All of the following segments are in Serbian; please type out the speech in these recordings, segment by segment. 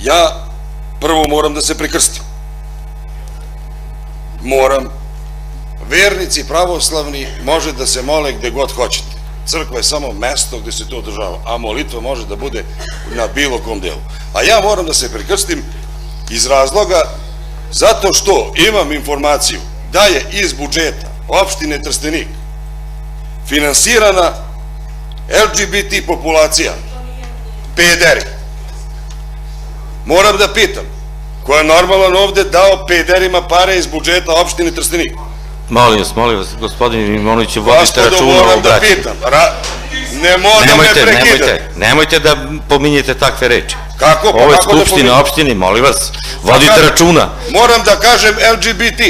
Ja prvo moram da se prekrstim. Moram. Vernici pravoslavni može da se mole gde god hoćete. Crkva je samo mesto gde se to održava, a molitva može da bude na bilo kom delu. A ja moram da se prekrstim iz razloga zato što imam informaciju da je iz budžeta opštine Trstenik finansirana LGBT populacija, pederi. Moram da pitam, ko je normalan ovde dao pederima pare iz budžeta opštine Trstenik? Molim vas, gospodin Mimonović, vodite računa o obraćanju. Ne moram me prekidati. Nemojte da pominjete takve reči. Kako? Ovo je skupština opštine, molim vas, vodite računa. Moram da kažem LGBT.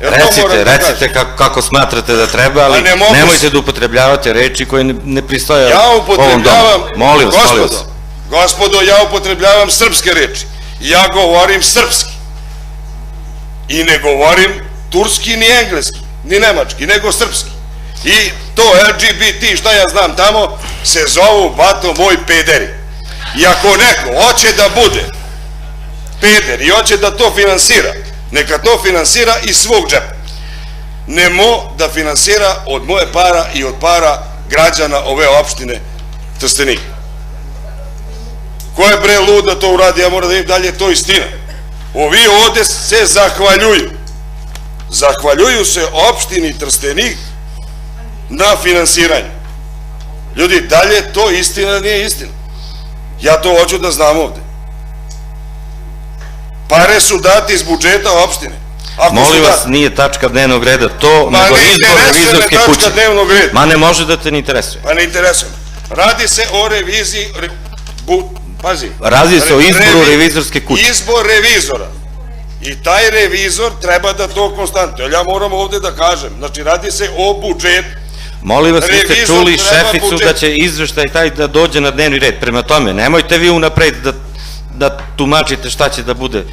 Recite kako smatrate da treba, ali nemojte da upotrebljavate reči koje ne pristoje ovom domu. Molim vas. Gospodo, ja upotrebljavam srpske reči. Ja govorim srpski. I ne govorim turski ni engleski, ni nemački, nego srpski. I to LGBT, šta ja znam tamo, se zovu, bato moj, pederi. I ako neko hoće da bude peder i hoće da to finansira, neka to finansira iz svog džepa. Nemo da finansira od moje para i od para građana ove opštine Trstenik. Ko je bre lud da to uradi, ja moram da vidim dalje, to istina. Ovi ovde se zahvaljuju. Zahvaljuju se opštini Trstenik na finansiranju. Ljudi, dalje to istina ili nije istina? Ja to hoću da znam ovde. Pare su dati iz budžeta opštine. Molim vas, nije tačka dnevnog reda to, nego izbor revizorske kuće. Ma ne može da te ne interesuje. Pa ne interesuje. Radi se o reviziji, pazi. Radi se o izboru revizorske kuće. Izbor revizora. I taj revizor treba da to konstantuje. Ja moram ovde da kažem. Znači, radi se o budžetu. Molim vas, vi ste čuli šeficu da će izveštaj taj da dođe na dnevni red. Prema tome, nemojte vi unapred da tumačite šta će da bude.